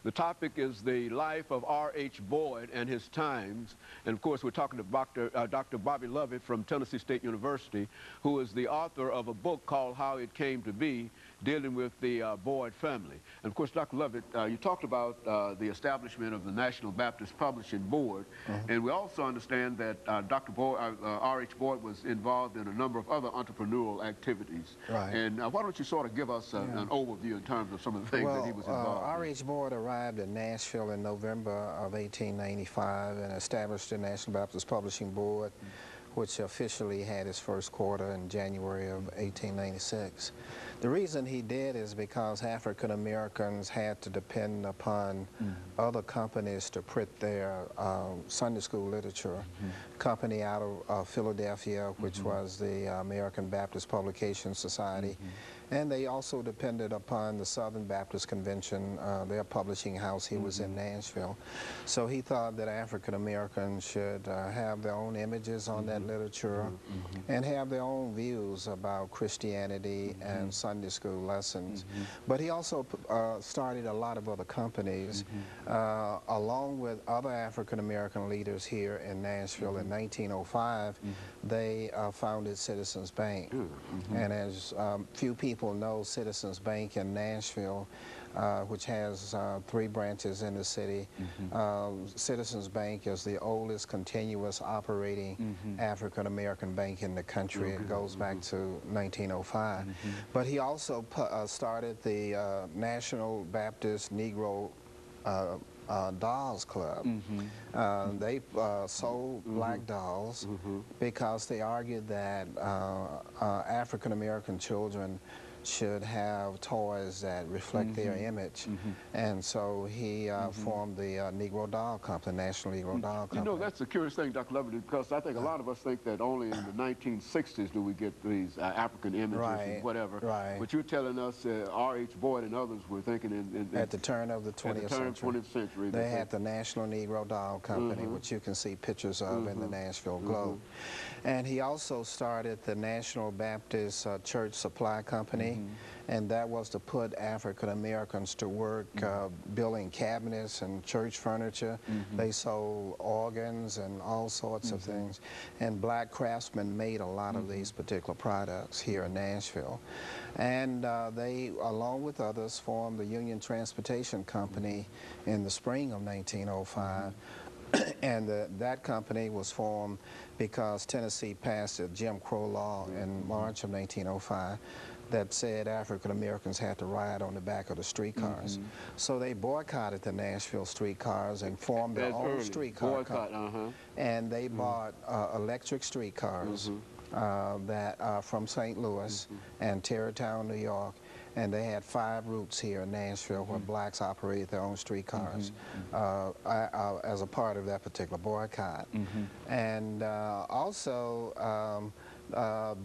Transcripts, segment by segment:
The topic is the life of R.H. Boyd and his times. And of course, we're talking to Dr. Bobby Lovett from Tennessee State University, who is the author of a book called How It Came to Be, dealing with the Boyd family. And of course, Dr. Lovett, you talked about the establishment of the National Baptist Publishing Board. And we also understand that Dr. R.H. Boyd was involved in a number of other entrepreneurial activities. Right. And why don't you sort of give us an overview in terms of some of the things that he was involved in? R.H. Boyd arrived in Nashville in November of 1895 and established the National Baptist Publishing Board, which officially had its first quarter in January of 1896. The reason he did is because African Americans had to depend upon other companies to print their Sunday school literature. Company out of Philadelphia, which was the American Baptist Publication Society, and they also depended upon the Southern Baptist Convention, their publishing house. He was in Nashville. So he thought that African Americans should have their own images on that literature and have their own views about Christianity and Sunday school lessons. But he also started a lot of other companies along with other African American leaders here in Nashville. In 1905, they founded Citizens Bank. And as few people know, Citizens Bank in Nashville, which has 3 branches in the city. Citizens Bank is the oldest continuous operating African American bank in the country. It goes back to 1905. But he also started the National Baptist Negro Dolls Club. They sold black dolls because they argued that African American children should have toys that reflect their image. And so he formed the Negro Doll Company, National Negro Doll Company. You know, that's a curious thing, Dr. Lovett, because I think a lot of us think that only in the 1960s do we get these African images and whatever. But you're telling us R.H. Boyd and others were thinking in at the turn of the 20th century. They had the National Negro Doll Company, which you can see pictures of in the Nashville Globe. And he also started the National Baptist Church Supply Company, and that was to put African Americans to work building cabinets and church furniture. They sold organs and all sorts of things. And black craftsmen made a lot of these particular products here in Nashville. And they, along with others, formed the Union Transportation Company in the spring of 1905. And that company was formed because Tennessee passed a Jim Crow law in March of 1905 that said African Americans had to ride on the back of the streetcars. So they boycotted the Nashville streetcars and formed their own streetcar company. And they bought electric streetcars that are from St. Louis and Tarrytown, New York. And they had 5 routes here in Nashville where blacks operated their own streetcars as a part of that particular boycott. And also,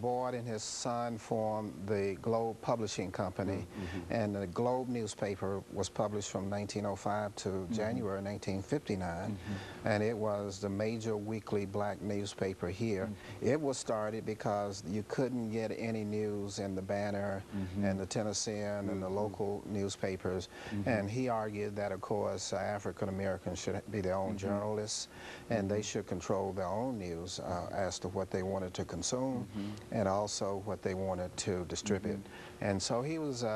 Boyd and his son formed the Globe Publishing Company, and the Globe newspaper was published from 1905 to January 1959, and it was the major weekly black newspaper here. It was started because you couldn't get any news in the Banner and the Tennessean and the local newspapers, and he argued that, of course, African Americans should be their own journalists, and they should control their own news as to what they wanted to consume and also what they wanted to distribute. And so he was an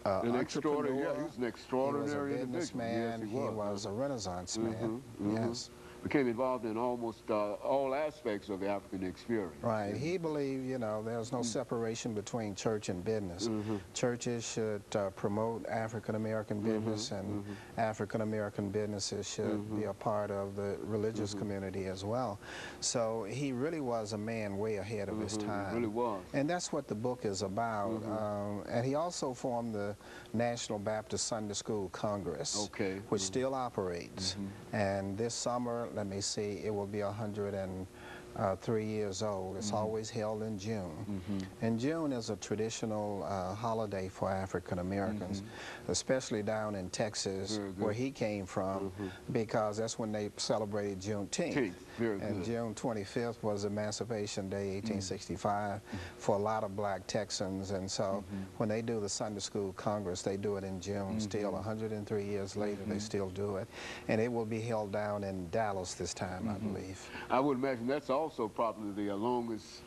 entrepreneur. Yeah, he was an extraordinary He was a businessman. Yes, he was a Renaissance man. Yes. Became involved in almost all aspects of the African experience. Right. He believed, you know, there's no separation between church and business. Churches should promote African American business, and African American businesses should be a part of the religious community as well. So he really was a man way ahead of his time. Really was. And that's what the book is about. And he also formed the National Baptist Sunday School Congress, which still operates. And this summer, let me see, it will be 100 and 3 years old. It's always held in June. And June is a traditional holiday for African Americans, especially down in Texas, where he came from, because that's when they celebrated Juneteenth. And June 25th was Emancipation Day, 1865, for a lot of black Texans. And so when they do the Sunday School Congress, they do it in June. Still 103 years later, they still do it. And it will be held down in Dallas this time, I believe. I would imagine that's also probably the longest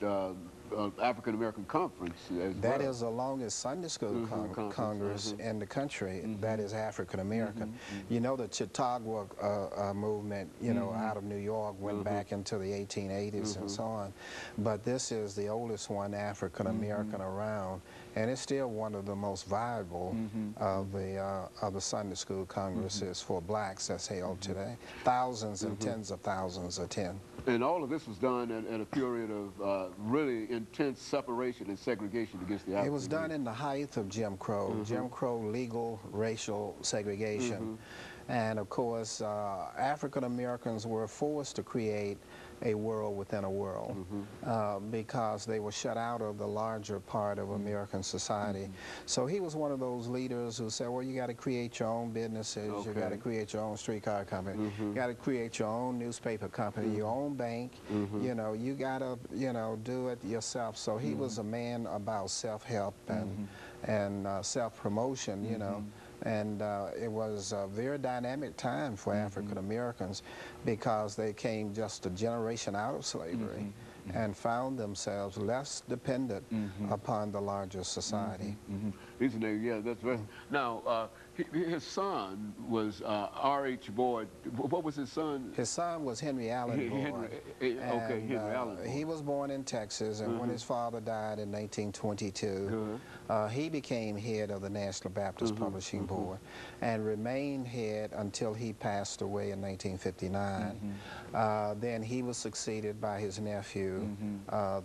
African-American conference as That well. is the longest Sunday School Congress in the country that is African-American. You know, the Chautauqua movement, you know, out of New York went back into the 1880s and so on. But this is the oldest one African-American around, and it's still one of the most viable of the Sunday School Congresses for blacks that's held today. Thousands and tens of thousands attend. And all of this was done at a period of really intense separation and segregation against the African. It was done in the height of Jim Crow, Jim Crow legal racial segregation. And of course, African Americans were forced to create a world within a world because they were shut out of the larger part of American society. So he was one of those leaders who said, well, you got to create your own businesses, you got to create your own streetcar company, you got to create your own newspaper company, your own bank, you know, you got to, you know, do it yourself. So he was a man about self-help and self-promotion, you know. And it was a very dynamic time for African Americans because they came just a generation out of slavery and found themselves less dependent upon the larger society. Yeah, that's right. Now, his son was R.H. Boyd. What was his son? His son was Henry Allen Boyd. Henry Allen Boyd. He was born in Texas, and when his father died in 1922, he became head of the National Baptist Publishing Board and remained head until he passed away in 1959. Then he was succeeded by his nephew,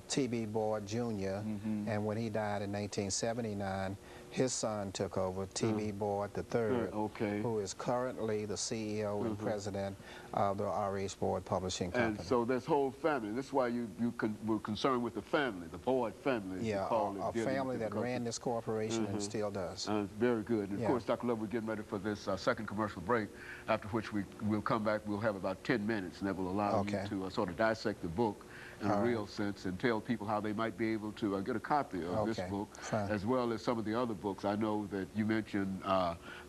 T.B. Boyd Jr., and when he died in 1979, his son took over, T.B. Boyd III, who is currently the CEO and president of the R.H. Boyd Publishing Company. And so this whole family, this is why you were concerned with the family, the Boyd family. Yeah, a family that ran this corporation and still does. Very good. And of course, Dr. Love, we're getting ready for this second commercial break, after which we'll come back. We'll have about 10 minutes, and that will allow you to sort of dissect the book in a real sense and tell people how they might be able to get a copy of this book, as well as some of the other books. I know that you mentioned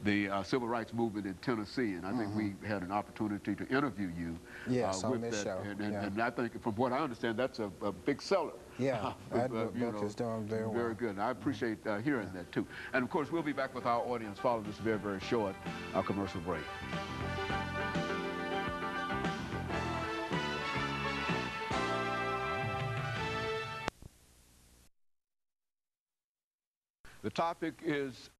the civil rights movement in Tennessee, and I think we had an opportunity to interview you on with this that. show. And I think, from what I understand, that's a big seller. Yeah, that book is doing very well. Very good. And I appreciate hearing that, too. And, of course, we'll be back with our audience following this very, very short commercial break. The topic is